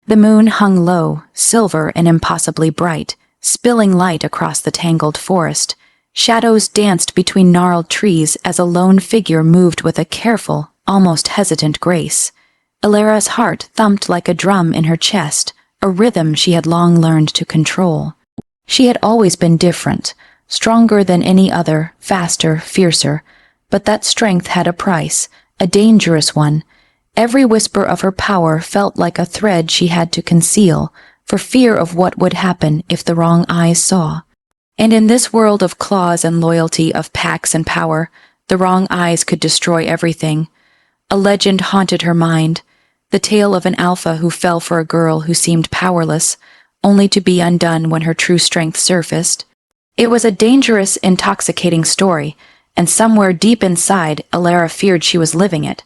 The moon hung low, silver and impossibly bright, spilling light across the tangled forest. Shadows danced between gnarled trees as a lone figure moved with a careful, almost hesitant grace. Illyra's heart thumped like a drum in her chest, a rhythm she had long learned to control. She had always been different, stronger than any other, faster, fiercer, but that strength had a price, a dangerous one. Every whisper of her power felt like a thread she had to conceal, for fear of what would happen if the wrong eyes saw. And in this world of claws and loyalty, of packs and power, the wrong eyes could destroy everything. A legend haunted her mind, the tale of an alpha who fell for a girl who seemed powerless, only to be undone when her true strength surfaced. It was a dangerous, intoxicating story, and somewhere deep inside, Illyra feared she was living it.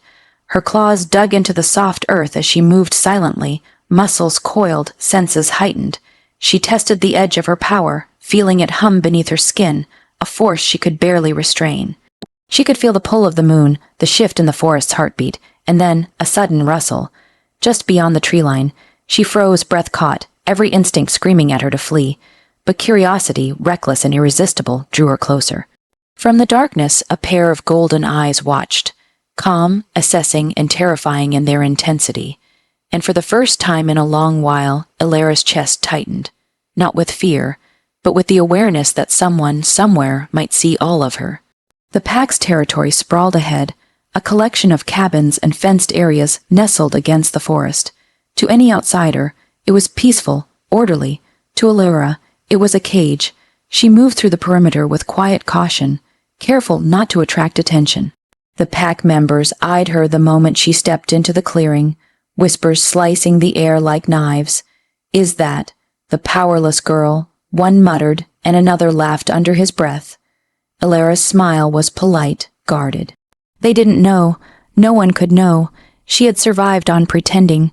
Her claws dug into the soft earth as she moved silently, muscles coiled, senses heightened. She tested the edge of her power, feeling it hum beneath her skin, a force she could barely restrain. She could feel the pull of the moon, the shift in the forest's heartbeat, and then a sudden rustle. Just beyond the tree line, she froze, breath caught, every instinct screaming at her to flee. But curiosity, reckless and irresistible, drew her closer. From the darkness, a pair of golden eyes watched, calm, assessing, and terrifying in their intensity. And for the first time in a long while, Illyra's chest tightened, not with fear, but with the awareness that someone, somewhere, might see all of her. The pack's territory sprawled ahead, a collection of cabins and fenced areas nestled against the forest. To any outsider, it was peaceful, orderly. To Illyra, it was a cage. She moved through the perimeter with quiet caution, careful not to attract attention. The pack members eyed her the moment she stepped into the clearing, whispers slicing the air like knives. "Is that the powerless girl?" One muttered, and another laughed under his breath. Illyra's smile was polite, guarded. They didn't know. No one could know. She had survived on pretending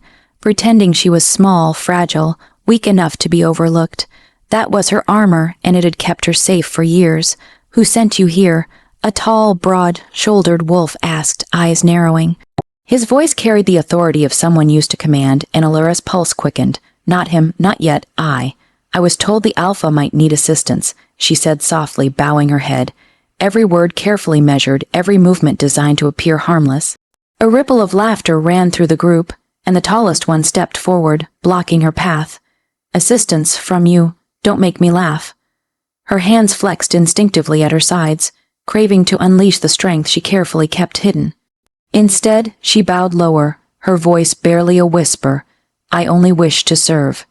she was small, fragile, weak enough to be overlooked. That was her armor, and it had kept her safe for years. "Who sent you here?" A tall, broad-shouldered wolf asked, eyes narrowing. His voice carried the authority of someone used to command, and Illyra's pulse quickened. "Not him, not yet, I was told the Alpha might need assistance," she said softly, bowing her head, every word carefully measured, every movement designed to appear harmless. A ripple of laughter ran through the group, and the tallest one stepped forward, blocking her path. "Assistance from you. Don't make me laugh." Her hands flexed instinctively at her sides, craving to unleash the strength she carefully kept hidden. Instead, she bowed lower, her voice barely a whisper. "I only wish to serve."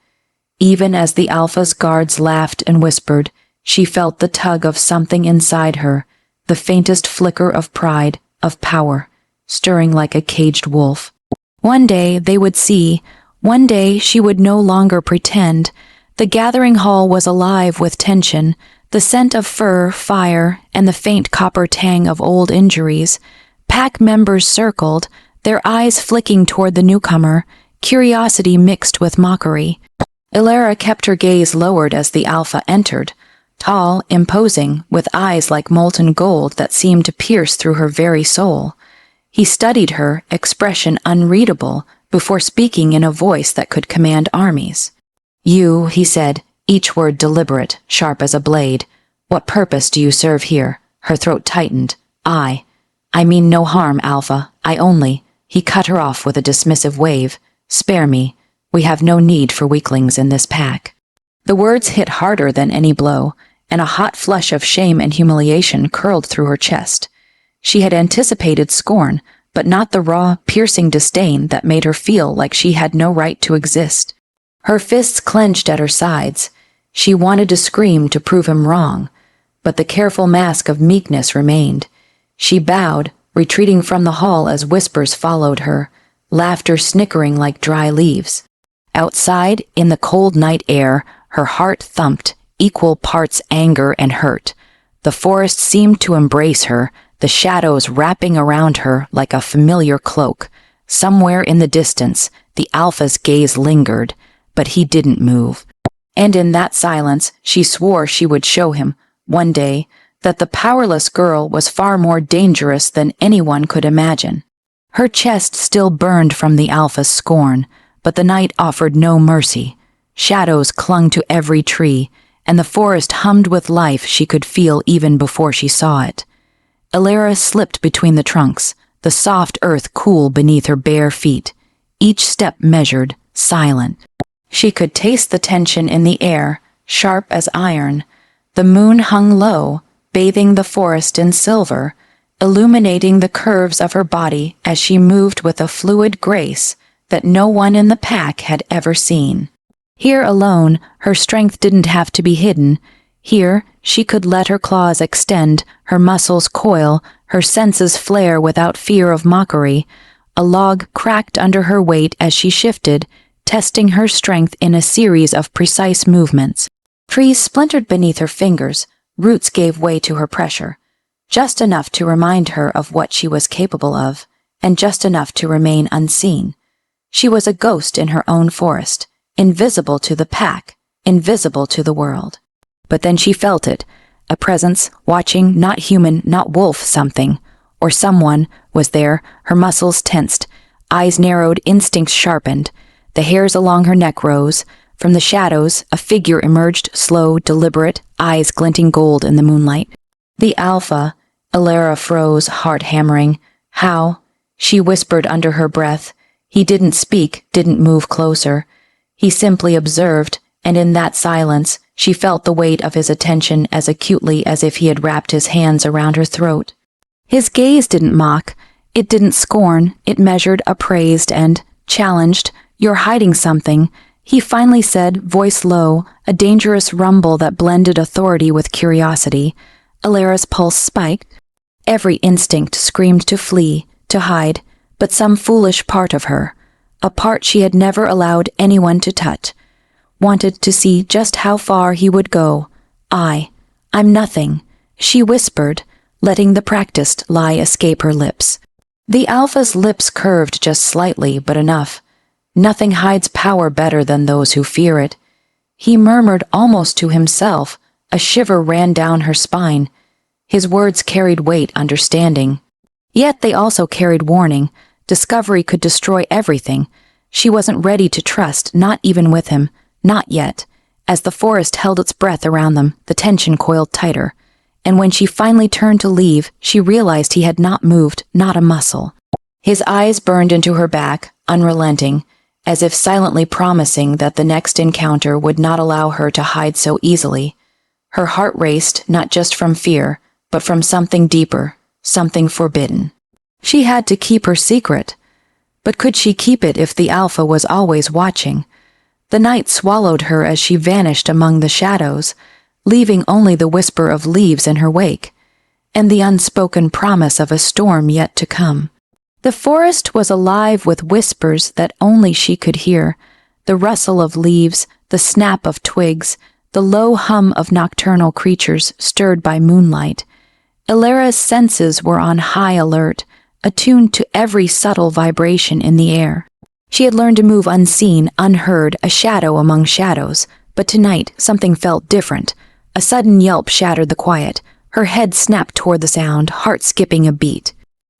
Even as the Alpha's guards laughed and whispered, she felt the tug of something inside her, the faintest flicker of pride, of power, stirring like a caged wolf. One day they would see. One day she would no longer pretend. The gathering hall was alive with tension, the scent of fur, fire, and the faint copper tang of old injuries. Pack members circled, their eyes flicking toward the newcomer, curiosity mixed with mockery. Illyra kept her gaze lowered as the Alpha entered, tall, imposing, with eyes like molten gold that seemed to pierce through her very soul. He studied her, expression unreadable, before speaking in a voice that could command armies. "You," he said, each word deliberate, sharp as a blade. "What purpose do you serve here?" Her throat tightened. I mean no harm, Alpha. I only—" He cut her off with a dismissive wave. "Spare me. We have no need for weaklings in this pack." The words hit harder than any blow, and a hot flush of shame and humiliation curled through her chest. She had anticipated scorn, but not the raw, piercing disdain that made her feel like she had no right to exist. Her fists clenched at her sides. She wanted to scream to prove him wrong, but the careful mask of meekness remained. She bowed, retreating from the hall as whispers followed her, laughter snickering like dry leaves. Outside, in the cold night air, her heart thumped, equal parts anger and hurt. The forest seemed to embrace her, the shadows wrapping around her like a familiar cloak. Somewhere in the distance, the Alpha's gaze lingered, but he didn't move. And in that silence, she swore she would show him, one day, that the powerless girl was far more dangerous than anyone could imagine. Her chest still burned from the Alpha's scorn, but the night offered no mercy. Shadows clung to every tree, and the forest hummed with life she could feel even before she saw it. Elara slipped between the trunks, the soft earth cool beneath her bare feet, each step measured, silent. She could taste the tension in the air, sharp as iron. The moon hung low, bathing the forest in silver, illuminating the curves of her body as she moved with a fluid grace that no one in the pack had ever seen. Here alone, her strength didn't have to be hidden. Here, she could let her claws extend, her muscles coil, her senses flare without fear of mockery. A log cracked under her weight as she shifted, testing her strength in a series of precise movements. Trees splintered beneath her fingers, roots gave way to her pressure, just enough to remind her of what she was capable of, and just enough to remain unseen. She was a ghost in her own forest, invisible to the pack, invisible to the world. But then she felt it, a presence, watching, not human, not wolf, something, or someone, was there, her muscles tensed, eyes narrowed, instincts sharpened. The hairs along her neck rose. From the shadows, a figure emerged, slow, deliberate, eyes glinting gold in the moonlight. The Alpha. Elara froze, heart hammering. How? She whispered under her breath. He didn't speak, didn't move closer. He simply observed, and in that silence, she felt the weight of his attention as acutely as if he had wrapped his hands around her throat. His gaze didn't mock. It didn't scorn. It measured, appraised, and challenged. You're hiding something, he finally said, voice low, a dangerous rumble that blended authority with curiosity. Elara's pulse spiked. Every instinct screamed to flee, to hide, but some foolish part of her, a part she had never allowed anyone to touch, wanted to see just how far he would go. I'm nothing, she whispered, letting the practiced lie escape her lips. The Alpha's lips curved just slightly, but enough. Nothing hides power better than those who fear it. He murmured almost to himself. A shiver ran down her spine. His words carried weight, understanding. Yet they also carried warning. Discovery could destroy everything. She wasn't ready to trust, not even with him. Not yet. As the forest held its breath around them, the tension coiled tighter. And when she finally turned to leave, she realized he had not moved, not a muscle. His eyes burned into her back, unrelenting, as if silently promising that the next encounter would not allow her to hide so easily. Her heart raced, not just from fear, but from something deeper, something forbidden. She had to keep her secret. But could she keep it if the Alpha was always watching? The night swallowed her as she vanished among the shadows, leaving only the whisper of leaves in her wake, and the unspoken promise of a storm yet to come. The forest was alive with whispers that only she could hear, the rustle of leaves, the snap of twigs, the low hum of nocturnal creatures stirred by moonlight. Elara's senses were on high alert, attuned to every subtle vibration in the air. She had learned to move unseen, unheard, a shadow among shadows, but tonight something felt different. A sudden yelp shattered the quiet. Her head snapped toward the sound, heart skipping a beat.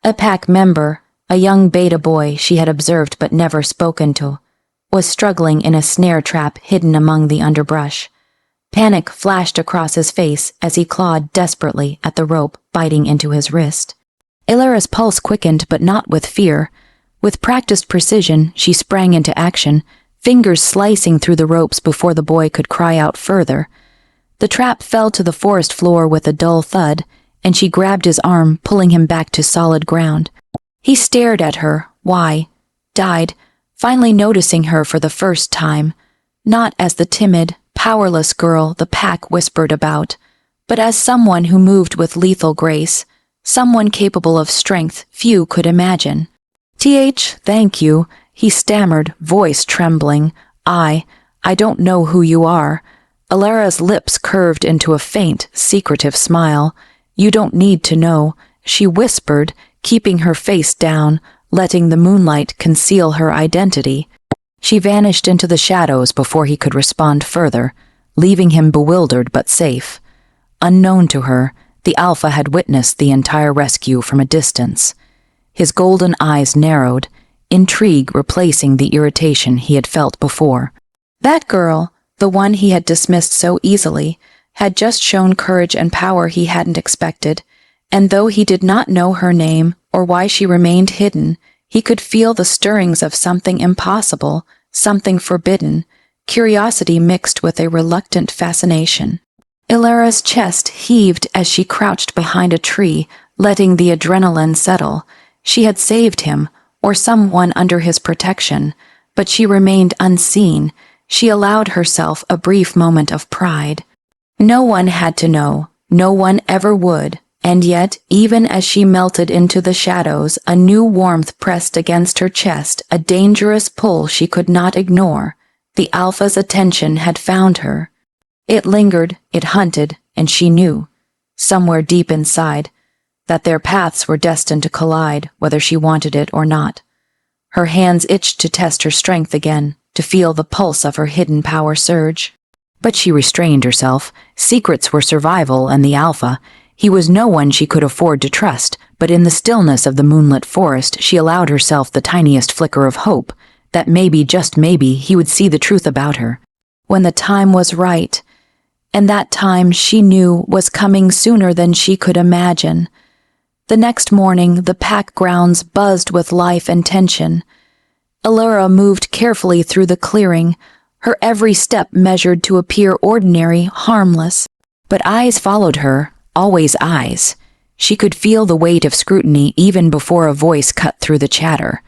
A pack member, a young beta boy she had observed but never spoken to, was struggling in a snare trap hidden among the underbrush. Panic flashed across his face as he clawed desperately at the rope biting into his wrist. Elara's pulse quickened, but not with fear. With practiced precision, she sprang into action, fingers slicing through the ropes before the boy could cry out further. The trap fell to the forest floor with a dull thud, and she grabbed his arm, pulling him back to solid ground. He stared at her, died, finally noticing her for the first time, not as the timid, powerless girl the pack whispered about, but as someone who moved with lethal grace, someone capable of strength few could imagine. Thank you, he stammered, voice trembling. I don't know who you are. Elara's lips curved into a faint, secretive smile. You don't need to know, she whispered, keeping her face down, letting the moonlight conceal her identity. She vanished into the shadows before he could respond further, leaving him bewildered but safe. Unknown to her, the Alpha had witnessed the entire rescue from a distance. His golden eyes narrowed, intrigue replacing the irritation he had felt before. That girl, the one he had dismissed so easily, had just shown courage and power he hadn't expected, and though he did not know her name or why she remained hidden, he could feel the stirrings of something impossible, something forbidden, curiosity mixed with a reluctant fascination. Ilara's chest heaved as she crouched behind a tree, letting the adrenaline settle. She had saved him, or someone under his protection, but she remained unseen. She allowed herself a brief moment of pride. No one had to know, no one ever would, and yet, even as she melted into the shadows, a new warmth pressed against her chest, a dangerous pull she could not ignore. The Alpha's attention had found her. It lingered, it hunted, and she knew, somewhere deep inside, that their paths were destined to collide, whether she wanted it or not. Her hands itched to test her strength again, to feel the pulse of her hidden power surge. But she restrained herself. Secrets were survival, and the Alpha. He was no one she could afford to trust, but in the stillness of the moonlit forest she allowed herself the tiniest flicker of hope, that maybe, just maybe, he would see the truth about her. When the time was right, and that time, she knew, was coming sooner than she could imagine. The next morning, the pack grounds buzzed with life and tension. Ilara moved carefully through the clearing, her every step measured to appear ordinary, harmless. But eyes followed her, always eyes. She could feel the weight of scrutiny even before a voice cut through the chatter.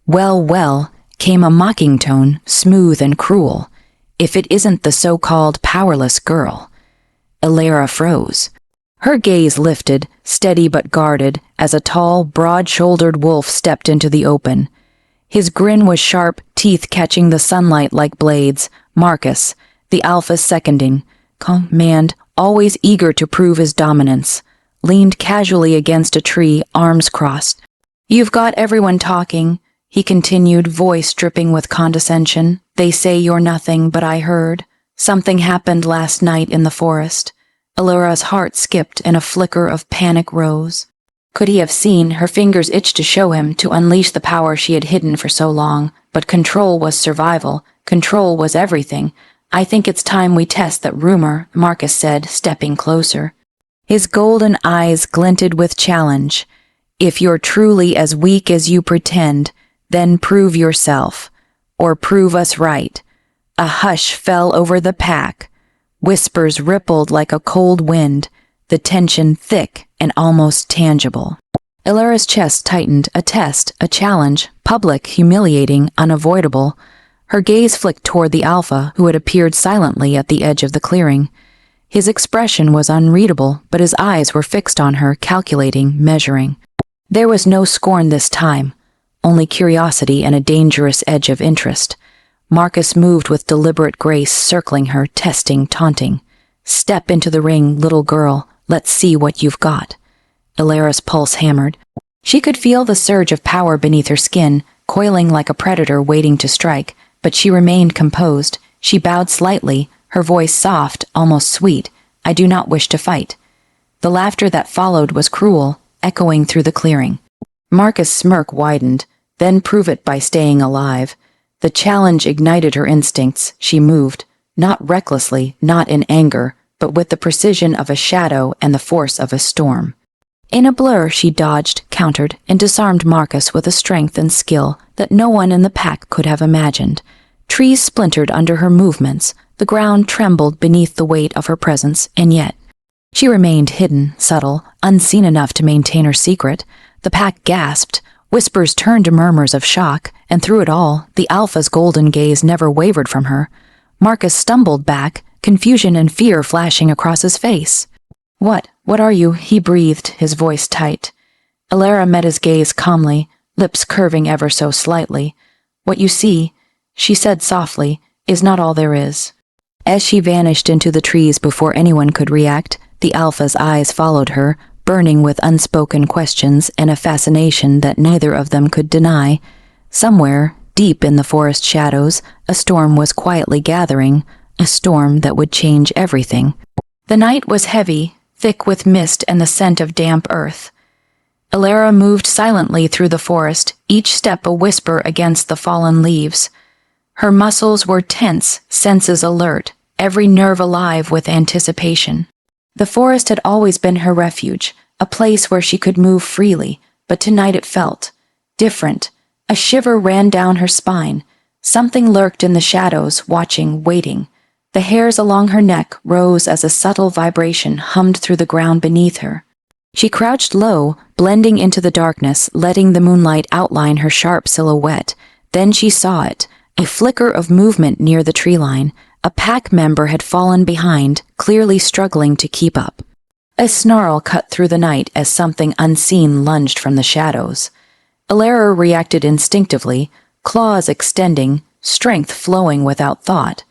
Well, well, came a mocking tone, smooth and cruel. If it isn't the so-called powerless girl. Ilara froze. Her gaze lifted, steady but guarded, as a tall, broad-shouldered wolf stepped into the open. His grin was sharp, teeth catching the sunlight like blades. Marcus, the Alpha's seconding, command, always eager to prove his dominance, leaned casually against a tree, arms crossed. "You've got everyone talking," he continued, voice dripping with condescension. "They say you're nothing, but I heard. Something happened last night in the forest." Ilara's heart skipped and a flicker of panic rose. Could he have seen? Her fingers itched to show him, to unleash the power she had hidden for so long. But control was survival. Control was everything. "I think it's time we test that rumor," Marcus said, stepping closer. His golden eyes glinted with challenge. "If you're truly as weak as you pretend, then prove yourself. Or prove us right." A hush fell over the pack. Whispers rippled like a cold wind, the tension thick and almost tangible. Ilara's chest tightened, a test, a challenge, public, humiliating, unavoidable. Her gaze flicked toward the Alpha, who had appeared silently at the edge of the clearing. His expression was unreadable, but his eyes were fixed on her, calculating, measuring. There was no scorn this time, only curiosity and a dangerous edge of interest. Marcus moved with deliberate grace, circling her, testing, taunting. "Step into the ring, little girl. Let's see what you've got." Ilara's pulse hammered. She could feel the surge of power beneath her skin, coiling like a predator waiting to strike, but she remained composed. She bowed slightly, her voice soft, almost sweet. "I do not wish to fight." The laughter that followed was cruel, echoing through the clearing. Marcus' smirk widened. Then prove it by staying alive. The challenge ignited her instincts. She moved, not recklessly, not in anger, but with the precision of a shadow and the force of a storm. In a blur, she dodged, countered, and disarmed Marcus with a strength and skill that no one in the pack could have imagined. Trees splintered under her movements, the ground trembled beneath the weight of her presence, and yet she remained hidden, subtle, unseen enough to maintain her secret. The pack gasped. Whispers turned to murmurs of shock, and through it all, the Alpha's golden gaze never wavered from her. Marcus stumbled back, confusion and fear flashing across his face. What are you?" he breathed, his voice tight. Ilara met his gaze calmly, lips curving ever so slightly. "What you see," she said softly, "is not all there is." As she vanished into the trees before anyone could react, the Alpha's eyes followed her, burning with unspoken questions and a fascination that neither of them could deny. Somewhere, deep in the forest shadows, a storm was quietly gathering, a storm that would change everything. The night was heavy, thick with mist and the scent of damp earth. Alara moved silently through the forest, each step a whisper against the fallen leaves. Her muscles were tense, senses alert, every nerve alive with anticipation. The forest had always been her refuge, a place where she could move freely, but tonight it felt different. A shiver ran down her spine. Something lurked in the shadows, watching, waiting. The hairs along her neck rose as a subtle vibration hummed through the ground beneath her. She crouched low, blending into the darkness, letting the moonlight outline her sharp silhouette. Then she saw it, a flicker of movement near the tree line. A pack member had fallen behind, clearly struggling to keep up. A snarl cut through the night as something unseen lunged from the shadows. Alara reacted instinctively, claws extending, strength flowing without thought.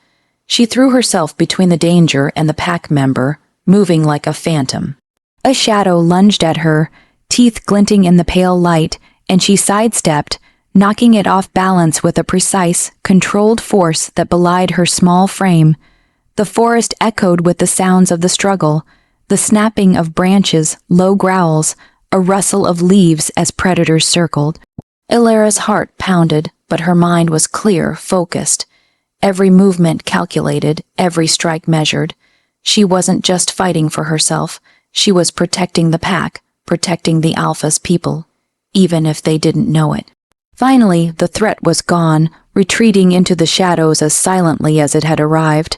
She threw herself between the danger and the pack member, moving like a phantom. A shadow lunged at her, teeth glinting in the pale light, and she sidestepped, knocking it off balance with a precise, controlled force that belied her small frame. The forest echoed with the sounds of the struggle, the snapping of branches, low growls, a rustle of leaves as predators circled. Alara's heart pounded, but her mind was clear, focused. Every movement calculated, every strike measured. She wasn't just fighting for herself. She was protecting the pack, protecting the Alpha's people, even if they didn't know it. Finally, the threat was gone, retreating into the shadows as silently as it had arrived.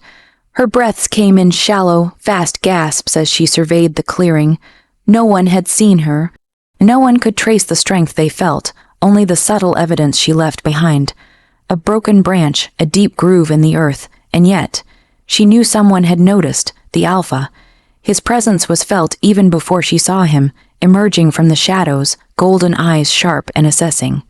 Her breaths came in shallow, fast gasps as she surveyed the clearing. No one had seen her. No one could trace the strength they felt, only the subtle evidence she left behind. A broken branch, a deep groove in the earth, and yet, she knew someone had noticed, the Alpha. His presence was felt even before she saw him, emerging from the shadows, golden eyes sharp and assessing.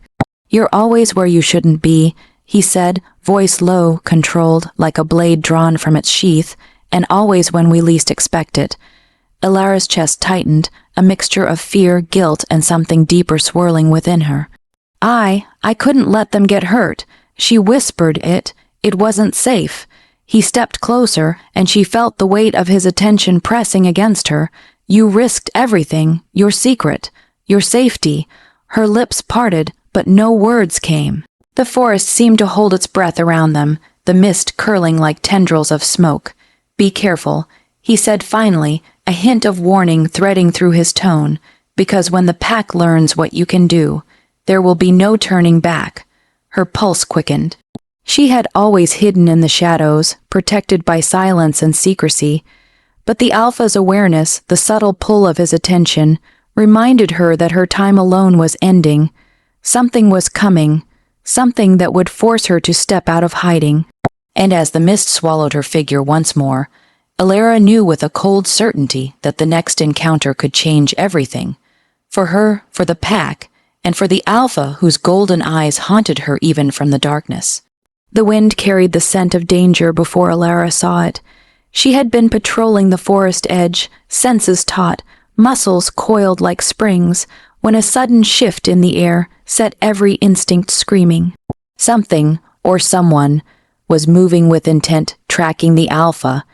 "You're always where you shouldn't be," he said, voice low, controlled, like a blade drawn from its sheath, "and always when we least expect it." Alara's chest tightened, a mixture of fear, guilt, and something deeper swirling within her. I couldn't let them get hurt. She whispered it. It wasn't safe. He stepped closer, and she felt the weight of his attention pressing against her. "You risked everything, your secret, your safety." Her lips parted, but no words came. The forest seemed to hold its breath around them, the mist curling like tendrils of smoke. "Be careful," he said finally, a hint of warning threading through his tone, "because when the pack learns what you can do, there will be no turning back." Her pulse quickened. She had always hidden in the shadows, protected by silence and secrecy, but the Alpha's awareness, the subtle pull of his attention, reminded her that her time alone was ending. Something was coming, something that would force her to step out of hiding. And as the mist swallowed her figure once more, Alara knew with a cold certainty that the next encounter could change everything. For her, for the pack, and for the Alpha whose golden eyes haunted her even from the darkness. The wind carried the scent of danger before Alara saw it. She had been patrolling the forest edge, senses taut, muscles coiled like springs, when a sudden shift in the air set every instinct screaming. Something, or someone, was moving with intent, tracking the Alpha.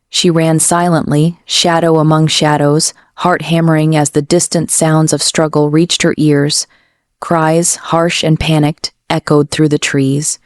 She ran silently, shadow among shadows, heart hammering as the distant sounds of struggle reached her ears. Cries, harsh and panicked, echoed through the trees.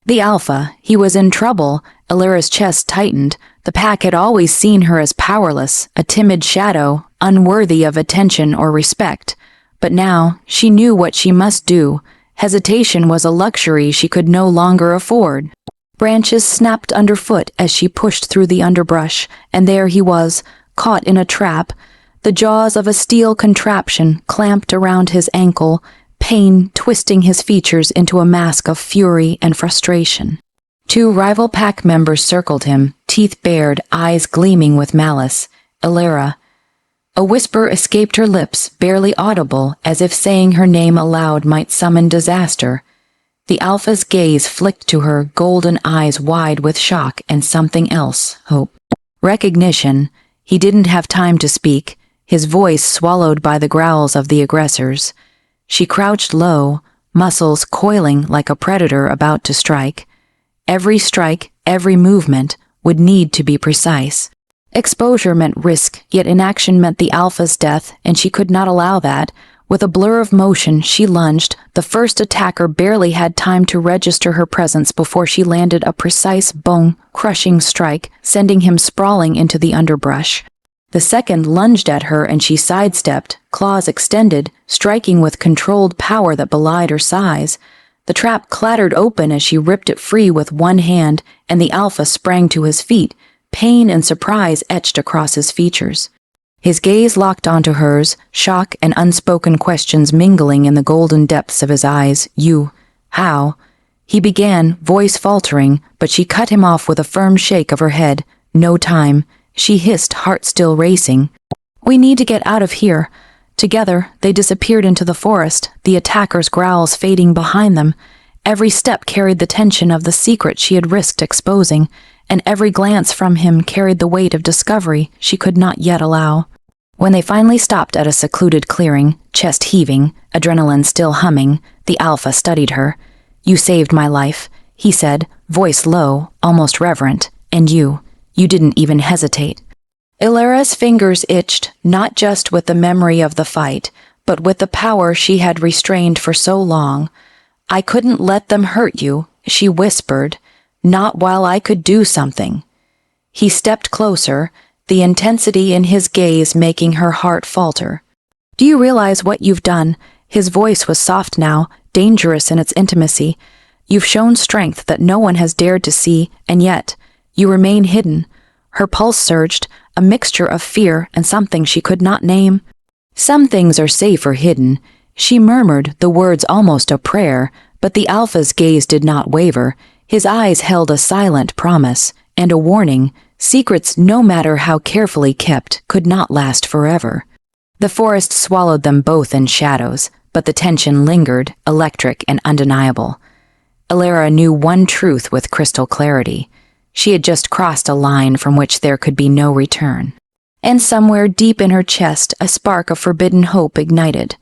The Alpha, he was in trouble. Alara's chest tightened. The pack had always seen her as powerless, a timid shadow, unworthy of attention or respect. But now, she knew what she must do. Hesitation was a luxury she could no longer afford. Branches snapped underfoot as she pushed through the underbrush, and there he was, caught in a trap. The jaws of a steel contraption clamped around his ankle, pain twisting his features into a mask of fury and frustration. Two rival pack members circled him, teeth bared, eyes gleaming with malice. Alara. A whisper escaped her lips, barely audible, as if saying her name aloud might summon disaster. The Alpha's gaze flicked to her, golden eyes wide with shock and something else, hope. Recognition. He didn't have time to speak, his voice swallowed by the growls of the aggressors. She crouched low, muscles coiling like a predator about to strike. Every strike, every movement, would need to be precise. Exposure meant risk, yet inaction meant the Alpha's death, and she could not allow that. With a blur of motion, she lunged. The first attacker barely had time to register her presence before she landed a precise, bone-crushing strike, sending him sprawling into the underbrush. The second lunged at her and she sidestepped, claws extended, striking with controlled power that belied her size. The trap clattered open as she ripped it free with one hand, and the alpha sprang to his feet, pain and surprise etched across his features. His gaze locked onto hers, shock and unspoken questions mingling in the golden depths of his eyes. "You, how?" He began, voice faltering, but she cut him off with a firm shake of her head. "No time," she hissed, heart still racing. "We need to get out of here." Together, they disappeared into the forest, the attacker's growls fading behind them. Every step carried the tension of the secret she had risked exposing, and every glance from him carried the weight of discovery she could not yet allow. When they finally stopped at a secluded clearing, chest heaving, adrenaline still humming, the alpha studied her. "You saved my life," he said, voice low, almost reverent. "And you didn't even hesitate." Illyra's fingers itched, not just with the memory of the fight, but with the power she had restrained for so long. "I couldn't let them hurt you," she whispered, "not while I could do something." He stepped closer, the intensity in his gaze making her heart falter. "Do you realize what you've done?" His voice was soft now, dangerous in its intimacy. "You've shown strength that no one has dared to see, and yet you remain hidden." Her pulse surged, a mixture of fear and something she could not name. "Some things are safer hidden," she murmured, the words almost a prayer, but the alpha's gaze did not waver. His eyes held a silent promise, and a warning: secrets, no matter how carefully kept, could not last forever. The forest swallowed them both in shadows, but the tension lingered, electric and undeniable. Illyra knew one truth with crystal clarity. She had just crossed a line from which there could be no return. And somewhere deep in her chest, a spark of forbidden hope ignited.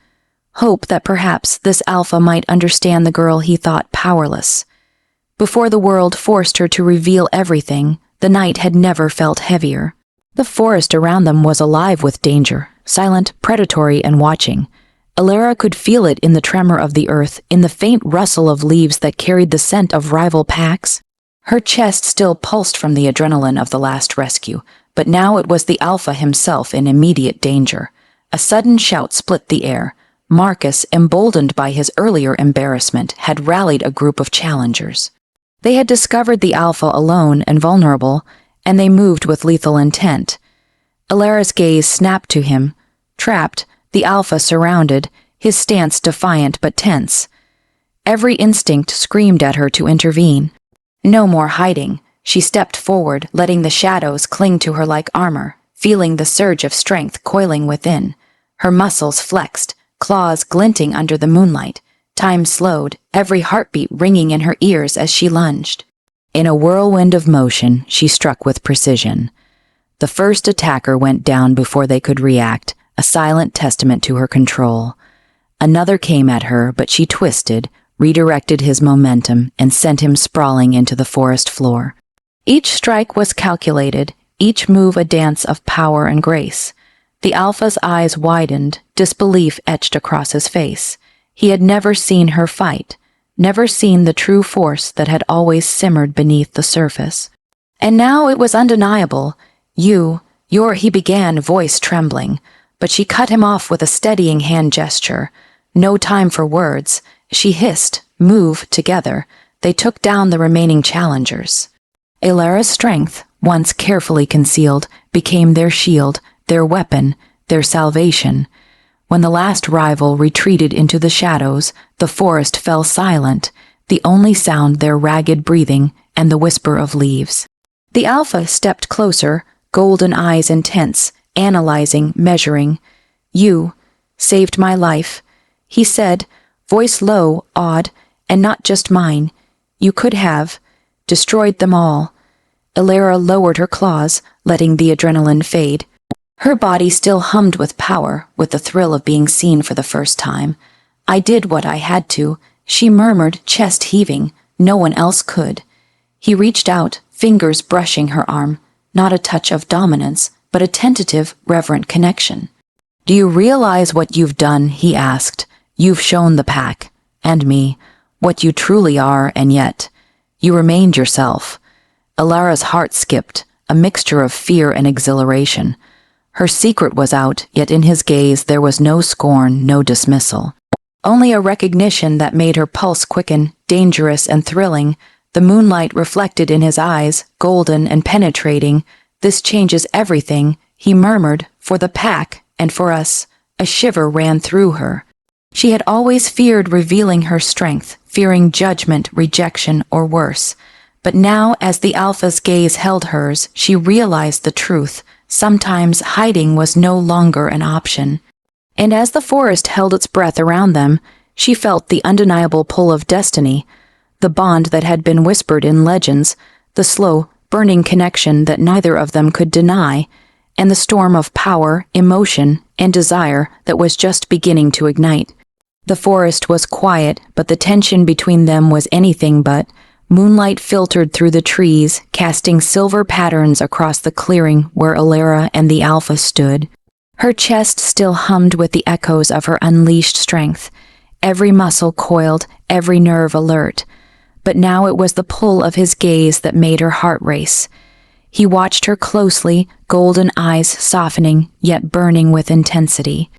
Hope that perhaps this alpha might understand the girl he thought powerless. Before the world forced her to reveal everything, the night had never felt heavier. The forest around them was alive with danger, silent, predatory, and watching. Illyra could feel it in the tremor of the earth, in the faint rustle of leaves that carried the scent of rival packs. Her chest still pulsed from the adrenaline of the last rescue, but now it was the alpha himself in immediate danger. A sudden shout split the air. Marcus, emboldened by his earlier embarrassment, had rallied a group of challengers. They had discovered the alpha alone and vulnerable, and they moved with lethal intent. Illyra's gaze snapped to him. Trapped, the alpha surrounded, his stance defiant but tense. Every instinct screamed at her to intervene. No more hiding. She stepped forward, letting the shadows cling to her like armor, feeling the surge of strength coiling within. Her muscles flexed, claws glinting under the moonlight. Time slowed, every heartbeat ringing in her ears as she lunged. In a whirlwind of motion, she struck with precision. The first attacker went down before they could react, a silent testament to her control. Another came at her, but she twisted, redirected his momentum, and sent him sprawling into the forest floor. Each strike was calculated, each move a dance of power and grace. The alpha's eyes widened, disbelief etched across his face. He had never seen her fight, never seen the true force that had always simmered beneath the surface. And now it was undeniable. He began, voice trembling, but she cut him off with a steadying hand gesture. No time for words. She hissed, "Move," together. They took down the remaining challengers. Illyra's strength, once carefully concealed, became their shield, their weapon, their salvation. When the last rival retreated into the shadows, the forest fell silent, the only sound their ragged breathing and the whisper of leaves. The alpha stepped closer, golden eyes intense, analyzing, measuring. "You saved my life," he said, voice low, awed, "and not just mine. You could have destroyed them all." Illyra lowered her claws, letting the adrenaline fade. Her body still hummed with power, with the thrill of being seen for the first time. "I did what I had to," she murmured, chest heaving. "No one else could." He reached out, fingers brushing her arm, not a touch of dominance, but a tentative, reverent connection. "Do you realize what you've done?" he asked. "You've shown the pack, and me, what you truly are, and yet you remained yourself." Alara's heart skipped, a mixture of fear and exhilaration. Her secret was out, yet in his gaze there was no scorn, no dismissal. Only a recognition that made her pulse quicken, dangerous and thrilling. The moonlight reflected in his eyes, golden and penetrating. "This changes everything," he murmured, "for the pack, and for us." A shiver ran through her. She had always feared revealing her strength, fearing judgment, rejection, or worse. But now, as the Alpha's gaze held hers, she realized the truth. Sometimes hiding was no longer an option. And as the forest held its breath around them, she felt the undeniable pull of destiny, the bond that had been whispered in legends, the slow, burning connection that neither of them could deny, and the storm of power, emotion, and desire that was just beginning to ignite. The forest was quiet, but the tension between them was anything but. Moonlight filtered through the trees, casting silver patterns across the clearing where Alara and the Alpha stood. Her chest still hummed with the echoes of her unleashed strength, every muscle coiled, every nerve alert. But now it was the pull of his gaze that made her heart race. He watched her closely, golden eyes softening, yet burning with intensity.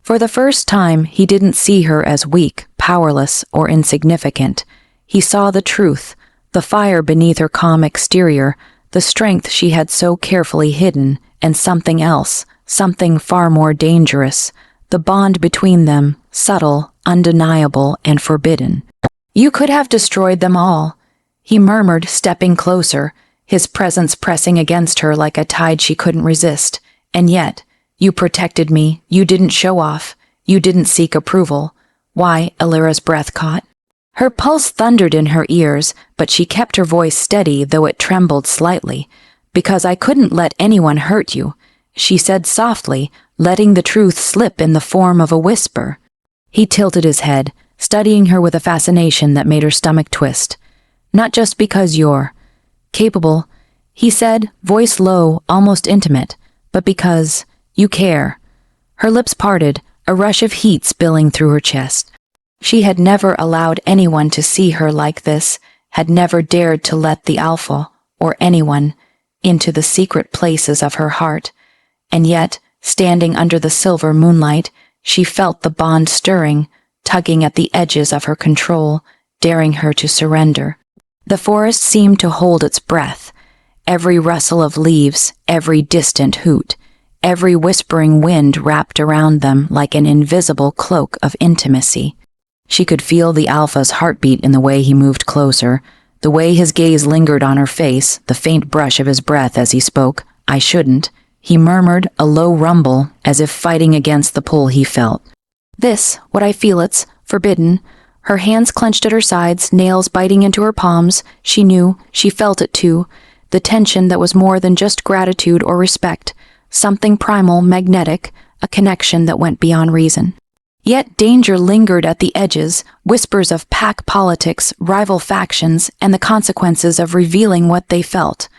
For the first time, he didn't see her as weak, powerless, or insignificant. He saw the truth, the fire beneath her calm exterior, the strength she had so carefully hidden, and something else, something far more dangerous, the bond between them, subtle, undeniable, and forbidden. "You could have destroyed them all," he murmured, stepping closer, his presence pressing against her like a tide she couldn't resist. "And yet, you protected me, you didn't show off, you didn't seek approval." "Why?" Alara's breath caught. Her pulse thundered in her ears, but she kept her voice steady, though it trembled slightly. "Because I couldn't let anyone hurt you," she said softly, letting the truth slip in the form of a whisper. He tilted his head, studying her with a fascination that made her stomach twist. "Not just because you're capable," he said, voice low, almost intimate, "but because you care." Her lips parted, a rush of heat spilling through her chest. She had never allowed anyone to see her like this, had never dared to let the Alpha, or anyone, into the secret places of her heart. And yet, standing under the silver moonlight, she felt the bond stirring, tugging at the edges of her control, daring her to surrender. The forest seemed to hold its breath. Every rustle of leaves, every distant hoot, every whispering wind wrapped around them like an invisible cloak of intimacy. She could feel the Alpha's heartbeat in the way he moved closer, the way his gaze lingered on her face, the faint brush of his breath as he spoke. "I shouldn't," he murmured, a low rumble, as if fighting against the pull he felt. "This, what I feel, it's forbidden." Her hands clenched at her sides, nails biting into her palms. She knew, she felt it too, the tension that was more than just gratitude or respect, something primal, magnetic, a connection that went beyond reason. Yet danger lingered at the edges, whispers of pack politics, rival factions, and the consequences of revealing what they felt.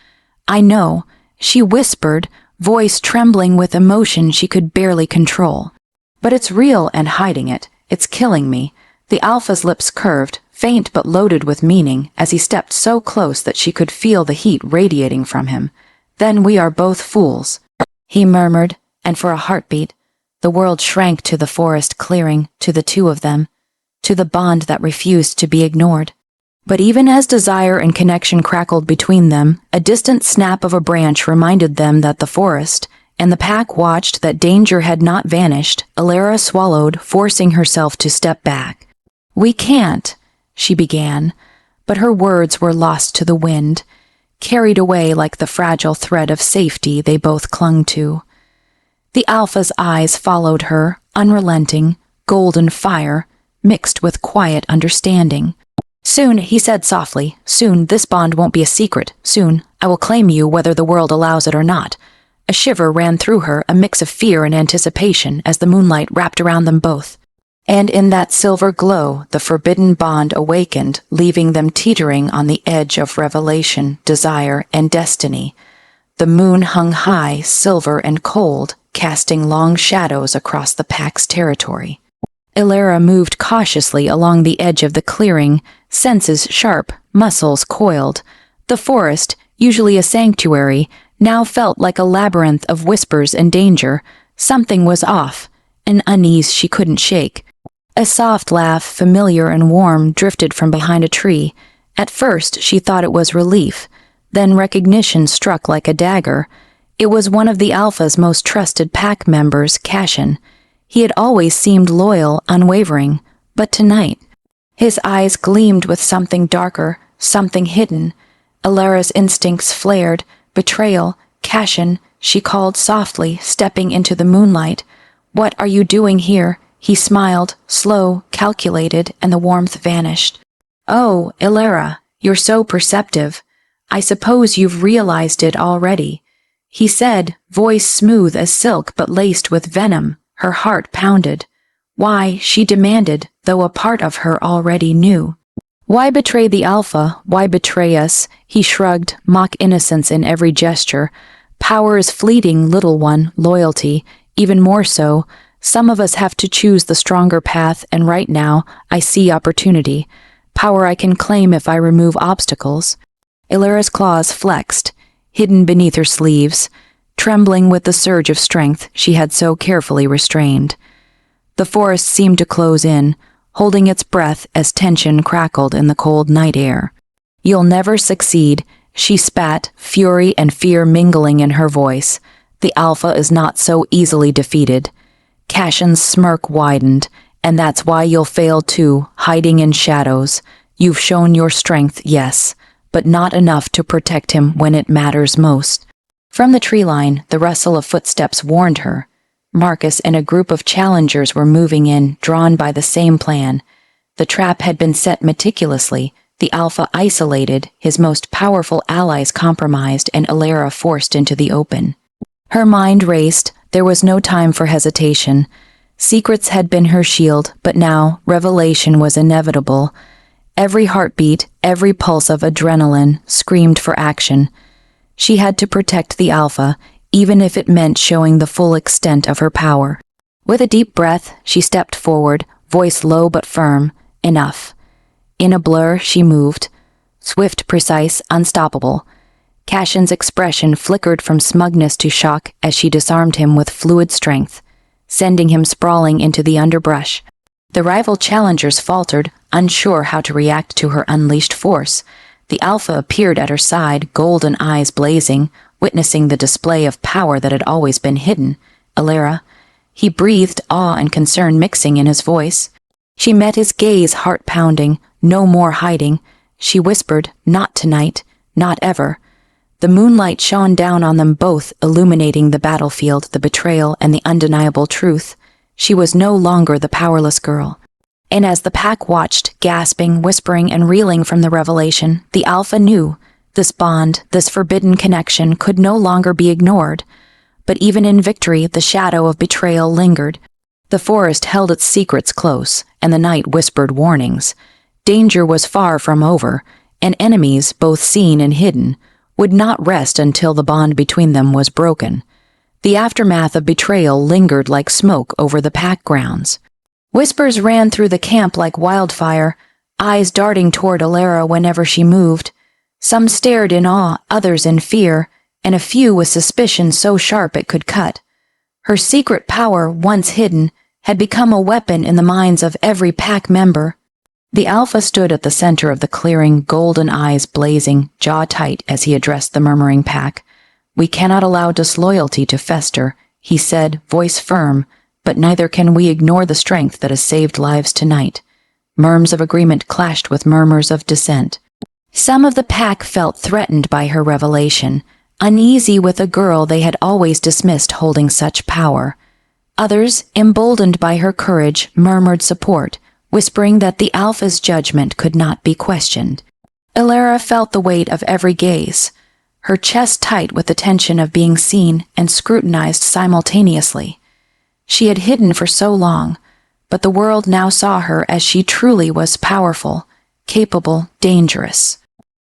"I know," she whispered, voice trembling with emotion she could barely control. "But it's real, and hiding it, it's killing me." The Alpha's lips curved, faint but loaded with meaning, as he stepped so close that she could feel the heat radiating from him. "Then we are both fools," he murmured, and for a heartbeat, the world shrank to the forest clearing, to the two of them, to the bond that refused to be ignored. But even as desire and connection crackled between them, a distant snap of a branch reminded them that the forest, and the pack watched that danger had not vanished. Alara swallowed, forcing herself to step back. "We can't," she began, but her words were lost to the wind, carried away like the fragile thread of safety they both clung to. The Alpha's eyes followed her, unrelenting, golden fire, mixed with quiet understanding. "Soon," he said softly, "soon this bond won't be a secret. Soon I will claim you whether the world allows it or not." A shiver ran through her, a mix of fear and anticipation as the moonlight wrapped around them both. And in that silver glow, the forbidden bond awakened, leaving them teetering on the edge of revelation, desire, and destiny. The moon hung high, silver and cold, casting long shadows across the pack's territory. Illyra moved cautiously along the edge of the clearing, senses sharp, muscles coiled. The forest, usually a sanctuary, now felt like a labyrinth of whispers and danger. Something was off, an unease she couldn't shake. A soft laugh, familiar and warm, drifted from behind a tree. At first, she thought it was relief. Then recognition struck like a dagger. It was one of the Alpha's most trusted pack members, Cashin. He had always seemed loyal, unwavering, but tonight, his eyes gleamed with something darker, something hidden. Illyra's instincts flared. Betrayal. Cashin, she called softly, stepping into the moonlight. "What are you doing here?" He smiled, slow, calculated, and the warmth vanished. "Oh, Illyra, you're so perceptive. I suppose you've realized it already," he said, voice smooth as silk but laced with venom. Her heart pounded. Why, she demanded, though a part of her already knew. Why betray the Alpha? Why betray us? He shrugged, mock innocence in every gesture. Power is fleeting, little one, loyalty, even more so. Some of us have to choose the stronger path, and right now, I see opportunity. Power I can claim if I remove obstacles. Illyra's claws flexed, hidden beneath her sleeves, trembling with the surge of strength she had so carefully restrained. The forest seemed to close in, holding its breath as tension crackled in the cold night air. "You'll never succeed," she spat, fury and fear mingling in her voice. "The Alpha is not so easily defeated." Cashin's smirk widened. "And that's why you'll fail too, hiding in shadows. You've shown your strength, yes, but not enough to protect him when it matters most." From the tree line, the rustle of footsteps warned her. Marcus and a group of challengers were moving in, drawn by the same plan. The trap had been set meticulously, the Alpha isolated, his most powerful allies compromised, and Illyra forced into the open. Her mind raced. There was no time for hesitation. Secrets had been her shield, but now revelation was inevitable. Every heartbeat, every pulse of adrenaline screamed for action. She had to protect the Alpha, even if it meant showing the full extent of her power. With a deep breath, she stepped forward, voice low but firm. Enough. In a blur, she moved. Swift, precise, unstoppable. Cashin's expression flickered from smugness to shock as she disarmed him with fluid strength, sending him sprawling into the underbrush. The rival challengers faltered, unsure how to react to her unleashed force. The Alpha appeared at her side, golden eyes blazing, witnessing the display of power that had always been hidden. "Illyra." He breathed, awe and concern mixing in his voice. She met his gaze, heart pounding. No more hiding. She whispered, "Not tonight, not ever." The moonlight shone down on them both, illuminating the battlefield, the betrayal, and the undeniable truth. She was no longer the powerless girl. And as the pack watched, gasping, whispering, and reeling from the revelation, the Alpha knew this bond, this forbidden connection, could no longer be ignored. But even in victory, the shadow of betrayal lingered. The forest held its secrets close, and the night whispered warnings. Danger was far from over, and enemies, both seen and hidden, would not rest until the bond between them was broken. The aftermath of betrayal lingered like smoke over the pack grounds. Whispers ran through the camp like wildfire, eyes darting toward Illyra whenever she moved. Some stared in awe, others in fear, and a few with suspicion so sharp it could cut. Her secret power, once hidden, had become a weapon in the minds of every pack member. The Alpha stood at the center of the clearing, golden eyes blazing, jaw tight as he addressed the murmuring pack. "We cannot allow disloyalty to fester," he said, voice firm, "but neither can we ignore the strength that has saved lives tonight." Murmurs of agreement clashed with murmurs of dissent. Some of the pack felt threatened by her revelation, uneasy with a girl they had always dismissed holding such power. Others, emboldened by her courage, murmured support, whispering that the Alpha's judgment could not be questioned. Illyra felt the weight of every gaze, her chest tight with the tension of being seen and scrutinized simultaneously. She had hidden for so long, but the world now saw her as she truly was: powerful, capable, dangerous.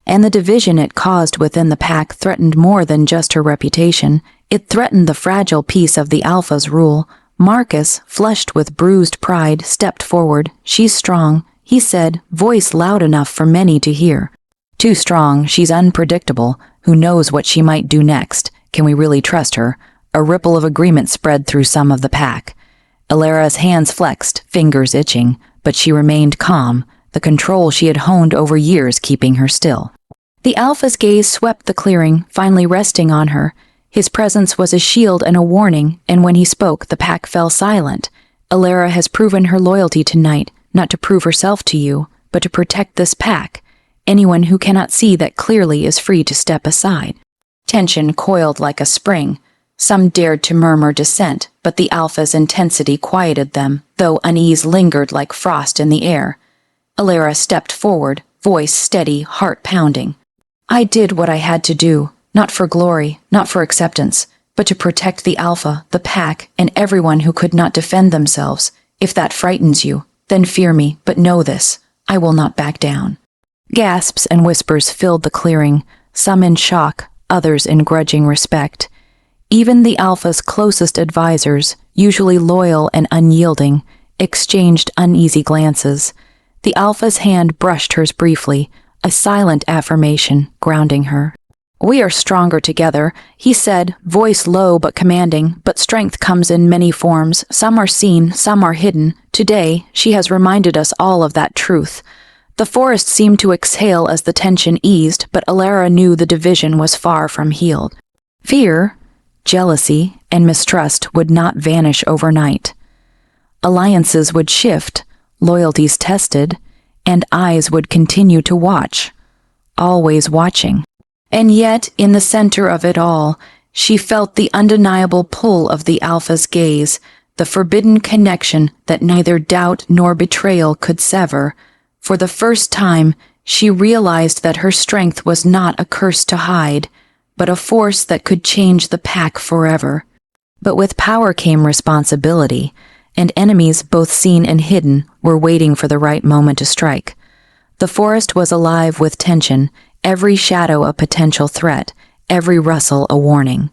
and the division it caused within the pack threatened more than just her reputation. It threatened the fragile peace of the Alpha's rule. Marcus, flushed with bruised pride, stepped forward. "She's strong," he said, voice loud enough for many to hear. "Too strong. She's unpredictable. Who knows what she might do next? Can we really trust her?" A ripple of agreement spread through some of the pack. Alara's hands flexed, fingers itching, but she remained calm, the control she had honed over years keeping her still. The Alpha's gaze swept the clearing, finally resting on her. His presence was a shield and a warning, and when he spoke, the pack fell silent. "Alara has proven her loyalty tonight, not to prove herself to you, but to protect this pack. Anyone who cannot see that clearly is free to step aside." Tension coiled like a spring. Some dared to murmur dissent, but the Alpha's intensity quieted them, though unease lingered like frost in the air. Alara stepped forward, voice steady, heart pounding. "I did what I had to do, not for glory, not for acceptance, but to protect the Alpha, the pack, and everyone who could not defend themselves. If that frightens you, then fear me, but know this, I will not back down." Gasps and whispers filled the clearing, some in shock, others in grudging respect. Even the Alpha's closest advisors, usually loyal and unyielding, exchanged uneasy glances. The Alpha's hand brushed hers briefly, a silent affirmation grounding her. "We are stronger together," he said, voice low but commanding, "but strength comes in many forms. Some are seen, some are hidden. Today, she has reminded us all of that truth." The forest seemed to exhale as the tension eased, but Alara knew the division was far from healed. Fear, jealousy, and mistrust would not vanish overnight. Alliances would shift, loyalties tested, and eyes would continue to watch, always watching. And yet, in the center of it all, she felt the undeniable pull of the Alpha's gaze, the forbidden connection that neither doubt nor betrayal could sever. For the first time, she realized that her strength was not a curse to hide, but a force that could change the pack forever. But with power came responsibility, and enemies, both seen and hidden, were waiting for the right moment to strike. The forest was alive with tension, every shadow a potential threat, every rustle a warning.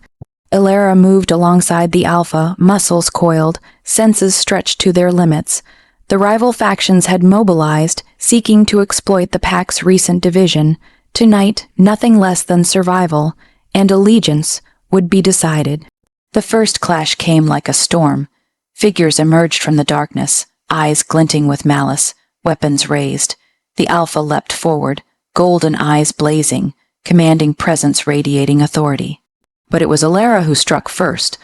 Alara moved alongside the Alpha, muscles coiled, senses stretched to their limits. The rival factions had mobilized, seeking to exploit the pack's recent division. Tonight, nothing less than survival and allegiance would be decided. The first clash came like a storm. Figures emerged from the darkness, eyes glinting with malice, weapons raised. The Alpha leapt forward, golden eyes blazing, commanding presence radiating authority. But it was Alara who struck first.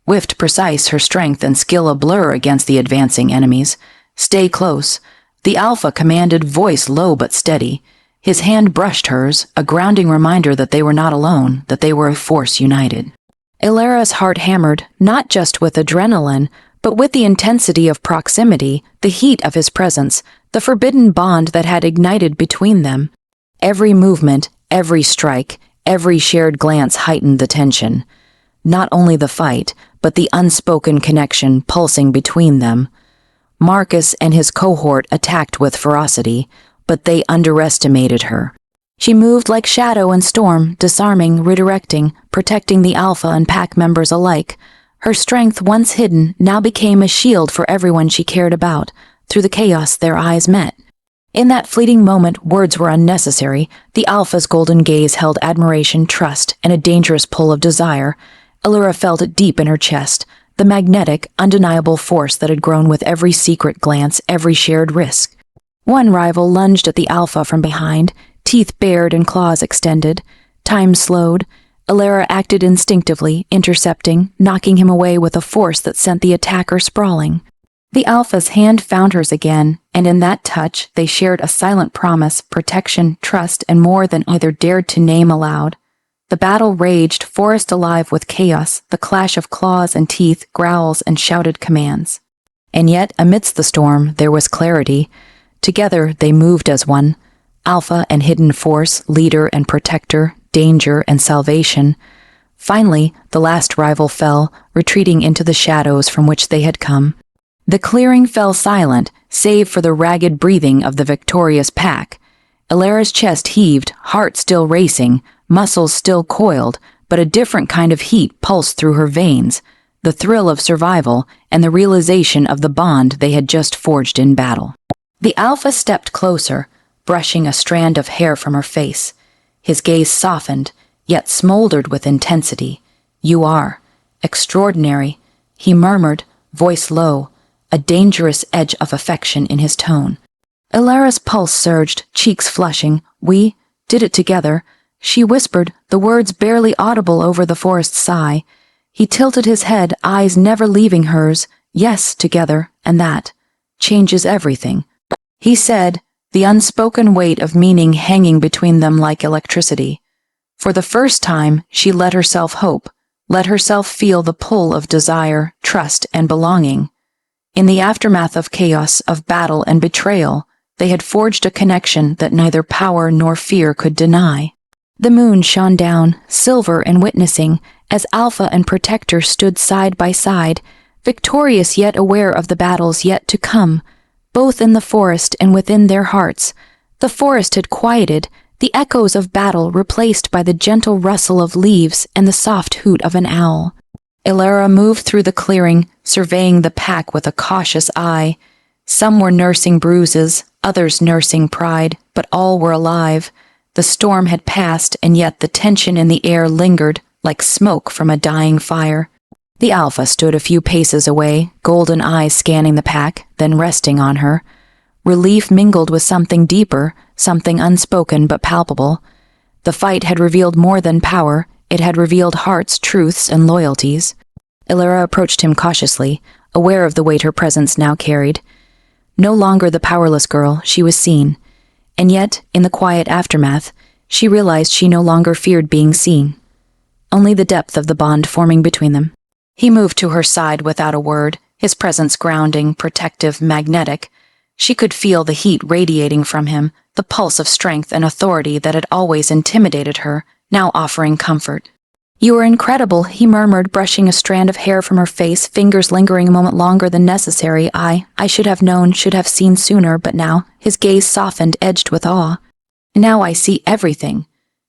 Whiffed precise, her strength and skill a blur against the advancing enemies. "Stay close." The Alpha commanded, voice low but steady. His hand brushed hers, a grounding reminder that they were not alone, that they were a force united. Alara's heart hammered, not just with adrenaline, but with the intensity of proximity, the heat of his presence, the forbidden bond that had ignited between them. Every movement, every strike, every shared glance heightened the tension. Not only the fight, but the unspoken connection pulsing between them. Marcus and his cohort attacked with ferocity, but they underestimated her. She moved like shadow and storm, disarming, redirecting, protecting the Alpha and pack members alike. Her strength, once hidden, now became a shield for everyone she cared about. Through the chaos, their eyes met. In that fleeting moment, words were unnecessary. The Alpha's golden gaze held admiration, trust, and a dangerous pull of desire. Alara felt it deep in her chest, the magnetic, undeniable force that had grown with every secret glance, every shared risk. One rival lunged at the Alpha from behind, teeth bared and claws extended. Time slowed. Alara acted instinctively, intercepting, knocking him away with a force that sent the attacker sprawling. The Alpha's hand found hers again, and in that touch they shared a silent promise, protection, trust, and more than either dared to name aloud. The battle raged, forest alive with chaos, the clash of claws and teeth, growls, and shouted commands. And yet, amidst the storm, there was clarity. Together they moved as one, Alpha and hidden force, leader and protector, danger and salvation. Finally, the last rival fell, retreating into the shadows from which they had come. The clearing fell silent, save for the ragged breathing of the victorious pack. Alara's chest heaved, heart still racing, muscles still coiled, but a different kind of heat pulsed through her veins, the thrill of survival and the realization of the bond they had just forged in battle. The Alpha stepped closer, brushing a strand of hair from her face. His gaze softened, yet smoldered with intensity. "You are extraordinary," he murmured, voice low, a dangerous edge of affection in his tone. Alara's pulse surged, cheeks flushing. "We did it together," she whispered, the words barely audible over the forest sigh. He tilted his head, eyes never leaving hers. "Yes, together, and that changes everything," he said, the unspoken weight of meaning hanging between them like electricity. For the first time, she let herself hope, let herself feel the pull of desire, trust, and belonging. In the aftermath of chaos, of battle and betrayal, they had forged a connection that neither power nor fear could deny. The moon shone down, silver and witnessing, as Alpha and Protector stood side by side, victorious yet aware of the battles yet to come, both in the forest and within their hearts. The forest had quieted, the echoes of battle replaced by the gentle rustle of leaves and the soft hoot of an owl. Alara moved through the clearing, surveying the pack with a cautious eye. Some were nursing bruises, others nursing pride, but all were alive. The storm had passed, and yet the tension in the air lingered, like smoke from a dying fire. The Alpha stood a few paces away, golden eyes scanning the pack, then resting on her. Relief mingled with something deeper, something unspoken but palpable. The fight had revealed more than power, it had revealed hearts, truths, and loyalties. Alara approached him cautiously, aware of the weight her presence now carried. No longer the powerless girl, she was seen. And yet, in the quiet aftermath, she realized she no longer feared being seen. Only the depth of the bond forming between them. He moved to her side without a word, his presence grounding, protective, magnetic. She could feel the heat radiating from him, the pulse of strength and authority that had always intimidated her, now offering comfort. "You are incredible," he murmured, brushing a strand of hair from her face, fingers lingering a moment longer than necessary. I should have known, should have seen sooner, but now," his gaze softened, edged with awe. "Now I see everything."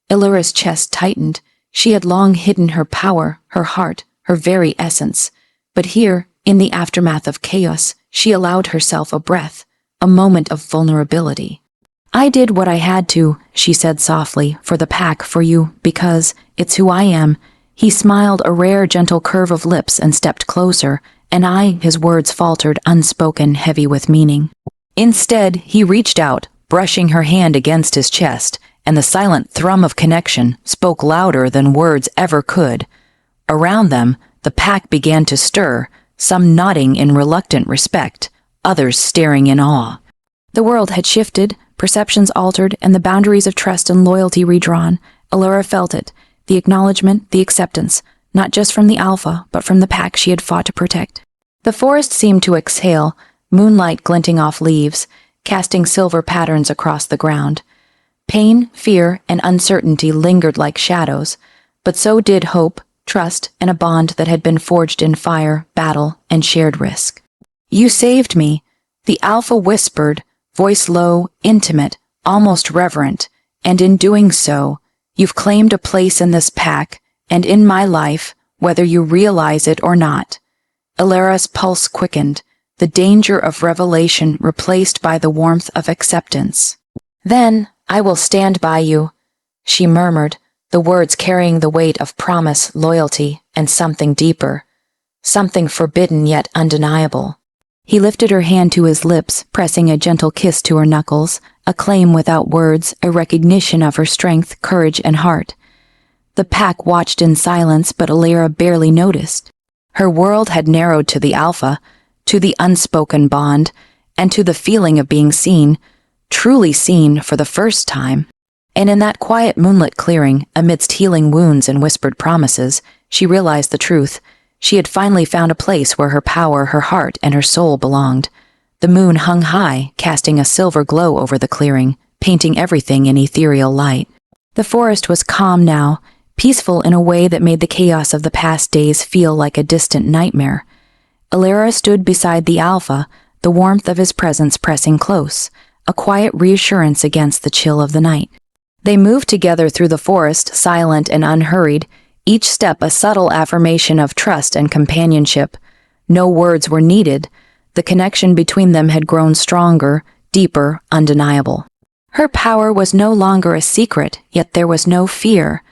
Alara's chest tightened. She had long hidden her power, her heart, her very essence. But here, in the aftermath of chaos, she allowed herself a breath, a moment of vulnerability. "I did what I had to," she said softly, "for the pack, for you, because it's who I am." He smiled, a rare, gentle curve of lips, and stepped closer, and his words faltered, unspoken, heavy with meaning. Instead, he reached out, brushing her hand against his chest, and the silent thrum of connection spoke louder than words ever could. Around them, the pack began to stir, some nodding in reluctant respect, others staring in awe. The world had shifted, perceptions altered, and the boundaries of trust and loyalty redrawn. Alara felt it, the acknowledgement, the acceptance, not just from the Alpha, but from the pack she had fought to protect. The forest seemed to exhale, moonlight glinting off leaves, casting silver patterns across the ground. Pain, fear, and uncertainty lingered like shadows, but so did hope, trust, and a bond that had been forged in fire, battle, and shared risk. "You saved me," the Alpha whispered, voice low, intimate, almost reverent, "and in doing so, you've claimed a place in this pack, and in my life, whether you realize it or not." Alara's pulse quickened, the danger of revelation replaced by the warmth of acceptance. "Then, I will stand by you," she murmured, the words carrying the weight of promise, loyalty, and something deeper, something forbidden yet undeniable. He lifted her hand to his lips, pressing a gentle kiss to her knuckles, a claim without words, a recognition of her strength, courage, and heart. The pack watched in silence, but Alara barely noticed. Her world had narrowed to the Alpha, to the unspoken bond, and to the feeling of being seen, truly seen for the first time. And in that quiet moonlit clearing, amidst healing wounds and whispered promises, she realized the truth. She had finally found a place where her power, her heart, and her soul belonged. The moon hung high, casting a silver glow over the clearing, painting everything in ethereal light. The forest was calm now, peaceful in a way that made the chaos of the past days feel like a distant nightmare. Alara stood beside the Alpha, the warmth of his presence pressing close, a quiet reassurance against the chill of the night. They moved together through the forest, silent and unhurried, each step a subtle affirmation of trust and companionship. No words were needed. The connection between them had grown stronger, deeper, undeniable. Her power was no longer a secret, yet there was no fear,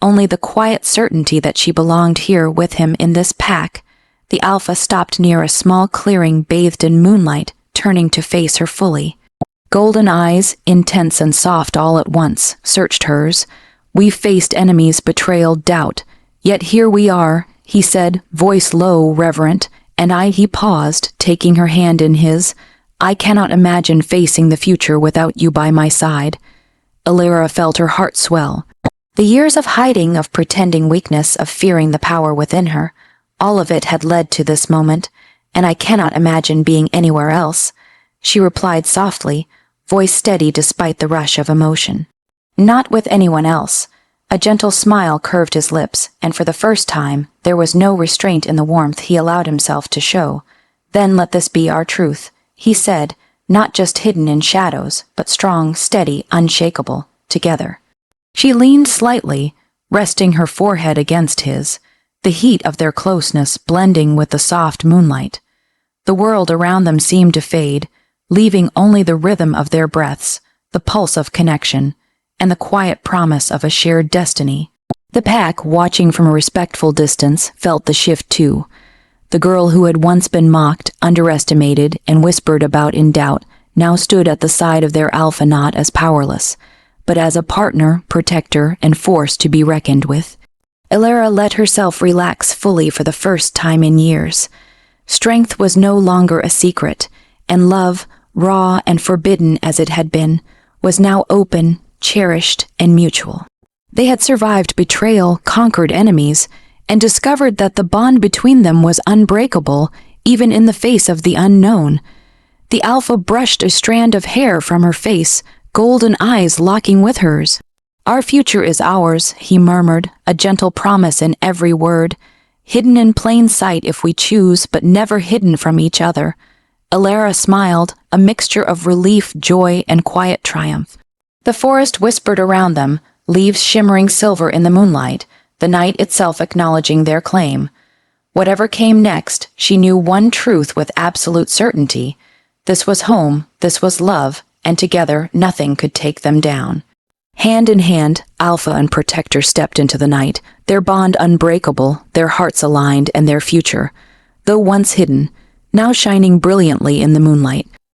only the quiet certainty that she belonged here with him in this pack. The alpha stopped near a small clearing bathed in moonlight, turning to face her fully. Golden eyes, intense and soft all at once, searched hers. "We've faced enemies, betrayal, doubt. Yet here we are," he said, voice low, reverent, and he paused, taking her hand in his. "I cannot imagine facing the future without you by my side." Alara felt her heart swell. The years of hiding, of pretending weakness, of fearing the power within her, all of it had led to this moment, and I cannot imagine being anywhere else, she replied softly, voice steady despite the rush of emotion. Not with anyone else. A gentle smile curved his lips, and for the first time, there was no restraint in the warmth he allowed himself to show. "Then let this be our truth," he said, not just hidden in shadows, but strong, steady, unshakable, together. She leaned slightly, resting her forehead against his, the heat of their closeness blending with the soft moonlight. The world around them seemed to fade, leaving only the rhythm of their breaths, the pulse of connection, and the quiet promise of a shared destiny. The pack, watching from a respectful distance, felt the shift too. The girl who had once been mocked, underestimated, and whispered about in doubt, now stood at the side of their alpha not as powerless, but as a partner, protector, and force to be reckoned with. Alara let herself relax fully for the first time in years. Strength was no longer a secret, and love, raw and forbidden as it had been, was now open, cherished, and mutual. They had survived betrayal, conquered enemies, and discovered that the bond between them was unbreakable, even in the face of the unknown. The alpha brushed a strand of hair from her face, golden eyes locking with hers. "Our future is ours," he murmured, a gentle promise in every word, hidden in plain sight if we choose, but never hidden from each other. Alara smiled, a mixture of relief, joy, and quiet triumph. The forest whispered around them, leaves shimmering silver in the moonlight, the night itself acknowledging their claim. Whatever came next, she knew one truth with absolute certainty. This was home, this was love, and together nothing could take them down. Hand in hand, Alpha and Protector stepped into the night, their bond unbreakable, their hearts aligned, and their future, though once hidden, now shining brilliantly in the moonlight.